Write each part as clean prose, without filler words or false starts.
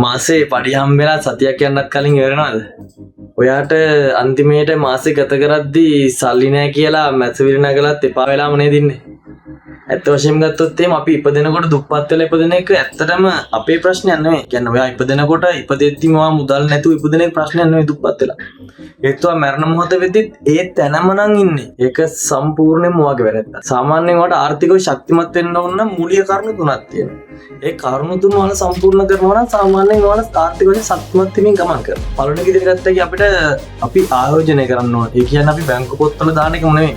මාසේ පඩි හම්බෙලා සතියක් යන්නත් කලින් ඉවරනවද? ඔයාට අන්තිමේට මාසේ ගත කරද්දී සල්ලි නැහැ කියලා මැසවිලි නගලත් එපා වෙලාම නේද ඉන්නේ? ඇත්ත වශයෙන්ම ගත්තොත් එහෙම අපි ඉපදෙනකොට දුප්පත් වෙලා ඉපදෙන එක ඇත්තටම අපේ ප්‍රශ්නයක් නෙවෙයි. කියන්නේ ඔයා ඉපදෙනකොට ඉපදෙද්දිම ඔයා මුදල් නැතුව ඉපදෙන එක ප්‍රශ්නයක් නෙවෙයි දුප්පත් වෙලා. ඒත් ඔයා මරණ මොහොත වෙද්දිත් ඒ තැනම නම් ඉන්නේ. ඒක සම්පූර්ණයෙන්ම ඔයාගේ වැරද්ද. සාමාන්‍යයෙන් ඔයාට ආර්ථිකව ශක්තිමත් වෙන්න ඕන නම් මූලික කරුණු තුනක් තියෙනවා. ඒ කරුණු තුන ඔයාලා සම්පූර්ණ කරනවා නම් සාමාන්‍යයෙන් ඔයාලා ආර්ථික වශයෙන් ශක්තිමත් වෙමින් ගමන් කරනවා. පළවෙනි විදිහට ගත්තා අපිට අපි ආයෝජනය කරන්න ඕන. ඒ කියන්නේ අපි බැංකු පොත්වල දාන එකම නෙවෙයි.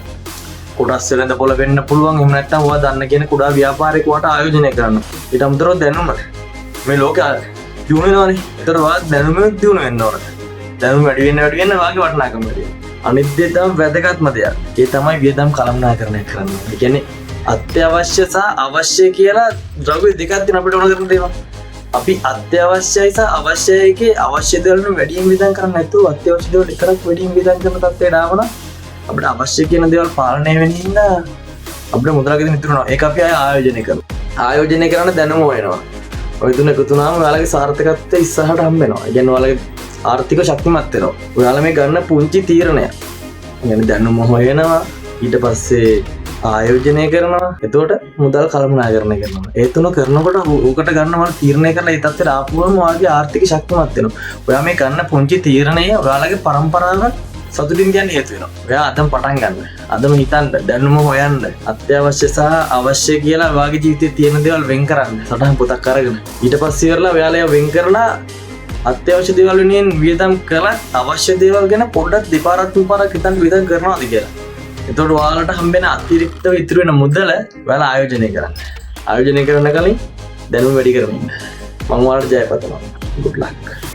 කොටස් වෙළඳ පොළ වෙන්න පුළුවන්. එහෙම නැත්නම් ඔයා දන්න කියන කුඩා ව්‍යාපාරයක වට ආයෝජනය කරන්න. ඊට අමතරව දැනුම මේ ලෝකෙ දියුණු වෙනවනේ. ඒතර ඔයා දැනුම දියුණු වෙන්න ඕන. දැනුම වැඩි වෙන්න ඔයාගේ වටිනාකම වැඩි වෙනවා. අනිත් දේ තමයි වැදගත්ම දෙයක්. ඒ තමයි වියදම් කළමනාකරණය කරන්න. ඒ කියන්නේ අත්‍යවශ්‍ය සහ අවශ්‍ය කියලා ද්‍රව්‍ය දෙකක් තියෙන අපිට ඕන කරන දේවල්. අපි අත්‍යවශ්‍යයි සහ අවශ්‍යයි එකේ අවශ්‍ය දේවල් වැඩියෙන් වියදම් කරන්නේ නැතුව අත්‍යවශ්‍ය දේවල් විතරක් වැඩියෙන් වියදම් කරන තත්ත්වයට ආවනම් අපිට අවශ්‍ය කියන දේවල් පාලනය වෙනින්න අපිට මුදලකදී නිතරනවා. ඒක අපි ආයෝජනය කරනවා. ආයෝජනය කරන දැනුම වෙනවා. ඔය තුන එකතු වුණාම ඔයාලගේ සාර්ථකත්වය ඉස්සරහට හම්බ වෙනවා. ඒ කියන්නේ ඔයාලගේ ආර්ථික ශක්තිමත් වෙනවා. ඔයාලා මේ ගන්න පුංචි තීරණයක්. يعني දැනුම හොයනවා. ඊට පස්සේ ආයෝජනය කරනවා. එතකොට මුදල් කළමනාකරණය කරනවා. ඒ තුන කරනකොට ඕකට ගන්න මම තීරණය කරලා ඒ තත්ත්වයට ආපුවම ඔයාගේ ආර්ථික ශක්තිමත් වෙනවා. ඔයා මේ ගන්න පුංචි තීරණය ඔයාලගේ પરම්පරාව සතුටින් කියන්නේ හේතු වෙනවා. ඔයා අදම පටන් ගන්න. අදම හිතන්න, දැනුම හොයන්න, අත්‍යවශ්‍ය සහ අවශ්‍ය කියලා ඔයාගේ ජීවිතේ තියෙන දේවල් වෙන් කරන්න. සටහන් පොතක් අරගෙන. ඊට පස්සේ ඉවරලා ඔයාලා වෙන් කරලා අත්‍යවශ්‍ය දේවල් වෙනුවෙන් වියදම් කළා අවශ්‍ය දේවල් ගැන පොඩ්ඩක් දෙපාරක් තුන්පාරක් හිතන්න වියදම් කරනවාද කියලා. එතකොට ඔයාලට හම්බෙන අතිරික්තව ඉතුරු වෙන මුදල ඔයාලා ආයෝජනය කරන්න. ආයෝජනය කරන කලින් දැනුම වැඩි කරගන්න. මම ඔයාලට ජය පතනවා. good luck.